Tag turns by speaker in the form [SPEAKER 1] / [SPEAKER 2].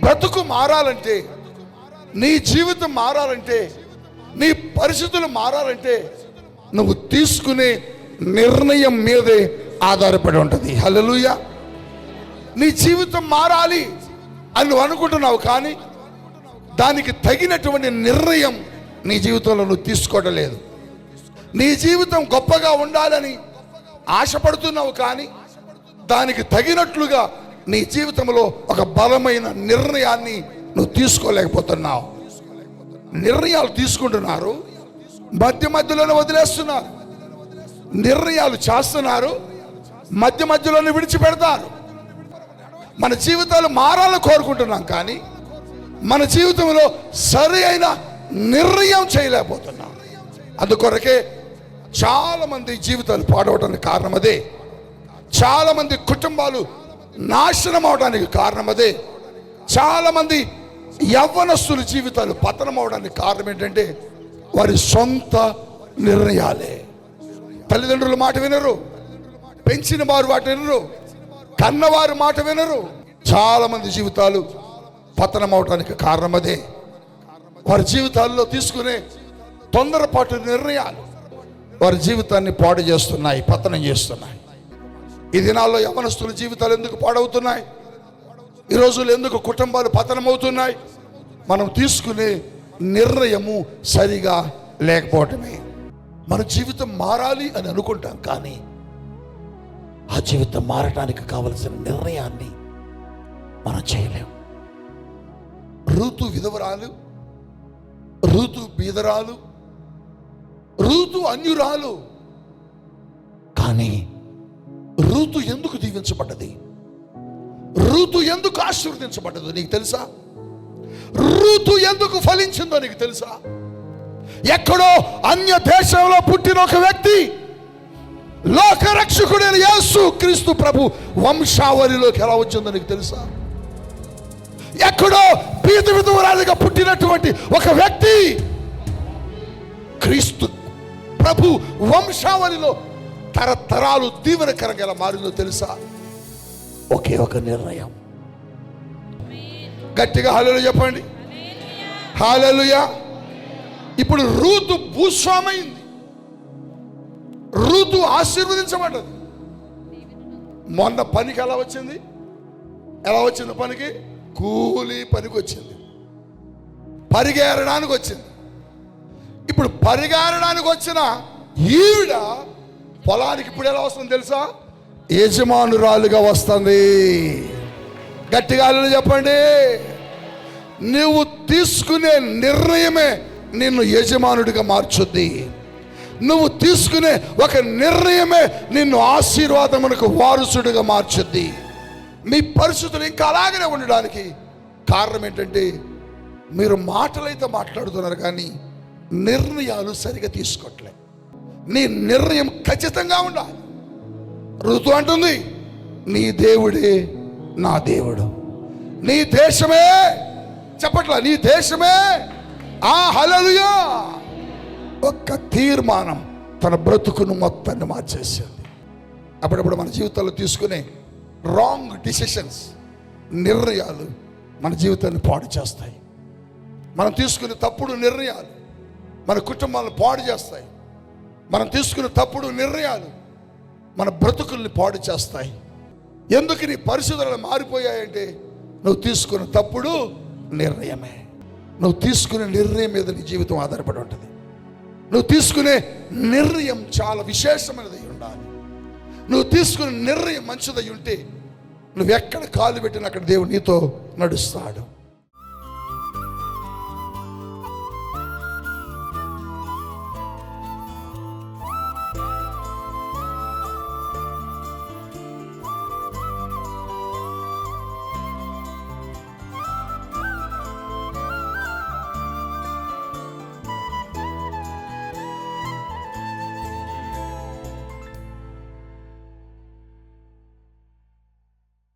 [SPEAKER 1] బ్రతుకు మారాలంటే, నీ జీవితం మారాలంటే, నీ పరిస్థితులు మారాలంటే నువ్వు తీసుకునే నిర్ణయం మీదే ఆధారపడి ఉంటుంది. హల్లెలూయా. నీ జీవితం మారాలి అని నువ్వు అనుకుంటున్నావు, కానీ దానికి తగినటువంటి నిర్ణయం నీ జీవితంలో నువ్వు తీసుకోవడం లేదు. నీ జీవితం గొప్పగా ఉండాలని ఆశపడుతున్నావు, కానీ దానికి తగినట్లుగా నీ జీవితంలో ఒక బలమైన నిర్ణయాన్ని నువ్వు తీసుకోలేకపోతున్నావు. నిర్ణయాలు తీసుకుంటున్నారు, మధ్య మధ్యలోనే వదిలేస్తున్నారు. నిర్ణయాలు చేస్తున్నారు, మధ్య మధ్యలోనే విడిచిపెడతారు. మన జీవితాలు మారాలని కోరుకుంటున్నాం, కానీ మన జీవితంలో సరి అయిన నిర్ణయం చేయలేకపోతున్నాం. అందుకొరకే చాలా మంది జీవితాలు పాడవడానికి కారణం అదే. చాలా మంది కుటుంబాలు నాశనం అవడానికి కారణం అదే. చాలా మంది యవ్వనస్తుల జీవితాలు పతనం అవడానికి కారణం ఏంటంటే వారి సొంత నిర్ణయాలే. తల్లిదండ్రుల మాట వినరు, పెంచిన వారు మాట వినరు, కన్నవారు మాట వినరు. చాలా మంది జీవితాలు పతనం అవడానికి కారణం అదే. వారి జీవితాల్లో తీసుకునే తొందరపాటు నిర్ణయాలు వారి జీవితాన్ని పాడు చేస్తున్నాయి, పతనం చేస్తున్నాయి. ఈ దినాల్లో యవ్వనస్తుల జీవితాలు ఎందుకు పాడవుతున్నాయి? ఈ రోజులు ఎందుకు కుటుంబాలు పతనమవుతున్నాయి? మనం తీసుకునే నిర్ణయము సరిగా లేకపోవటమే. మన జీవితం మారాలి అని అనుకుంటాం, కానీ ఆ జీవితం మారటానికి కావలసిన నిర్ణయాన్ని మనం చేయలేం. రూతు విధవరాలు, రూతు బీదరాలు, రూతు అన్యురాలు, కానీ రూతు ఎందుకు దీవించబడ్డది? రూతు ఎందుకు ఆశీర్వదించబడ్డదో నీకు తెలుసా? రూతు ఎందుకు ఫలించిందో నీకు తెలుసా? ఎక్కడో అన్య దేశంలో పుట్టిన ఒక వ్యక్తి లోకరక్షకుడైన యేసు క్రీస్తు ప్రభు వంశావళిలోకి ఎలా వచ్చిందో నీకు తెలుసా? ఎక్కడో బీద విధవరాలుగా పుట్టినటువంటి ఒక వ్యక్తి క్రీస్తు ప్రభు వంశావళిలో తరతరాలు దీవెనకరంగా ఎలా మారిందో తెలుసా? ఒకే ఒక నిర్ణయం. గట్టిగా హల్లెలూయా చెప్పండి. హల్లెలూయా. ఇప్పుడు రూతు భూస్వామైంది, రూతు ఆశీర్వదించబడ్డది. మొన్న పనికి ఎలా వచ్చింది? ఎలా వచ్చింది పనికి? కూలి పనికి వచ్చింది, పరిగెరడానికి వచ్చింది. ఇప్పుడు పరిగెరడానికి వచ్చిన ఈవిడ పొలానికి ఇప్పుడు ఎలా వస్తుంది తెలుసా? యజమానురాలుగా వస్తుంది. గట్టిగా చెప్పండి. నువ్వు తీసుకునే నిర్ణయమే నిన్ను యజమానుడిగా మార్చుద్ది. నువ్వు తీసుకునే ఒక నిర్ణయమే నిన్ను ఆశీర్వాదమునకు వారసుడిగా మార్చుద్ది. మీ పరిస్థితులు ఇంకా అలాగనే ఉండడానికి కారణం ఏంటంటే మీరు మాటలైతే మాట్లాడుతున్నారు, కానీ నిర్ణయాలు సరిగా తీసుకోవట్లే. నీ నిర్ణయం ఖచ్చితంగా ఉండాలి. ఋతు అంటుంది, నీ దేవుడే నా దేవుడు, నీ దేశమే, చెప్పట్లా, నీ దేశమే. హల్లెలూయా. ఒక్క తీర్మానం తన బ్రతుకును మొత్తాన్ని మార్చేసింది. అప్పుడప్పుడు మన జీవితాల్లో తీసుకునే రాంగ్ డిసిషన్స్, నిర్ణయాలు మన జీవితాన్ని పాడు చేస్తాయి. మనం తీసుకునే తప్పుడు నిర్ణయాలు మన కుటుంబాలను పాడు చేస్తాయి. మనం తీసుకునే తప్పుడు నిర్ణయాలు మన బ్రతుకుల్ని పాడు చేస్తాయి. ఎందుకు నీ పరిస్థితులు మారిపోయాయంటే నువ్వు తీసుకున్న తప్పుడు నిర్ణయమే. నువ్వు తీసుకునే నిర్ణయం మీద నీ జీవితం ఆధారపడి ఉంటుంది. నువ్వు తీసుకునే నిర్ణయం చాలా విశేషమైనది ఉండాలి. నువ్వు తీసుకునే నిర్ణయం మంచిదై ఉంటే నువ్వు ఎక్కడ కాలు పెట్టినా అక్కడ దేవుడు నీతో నడుస్తాడు.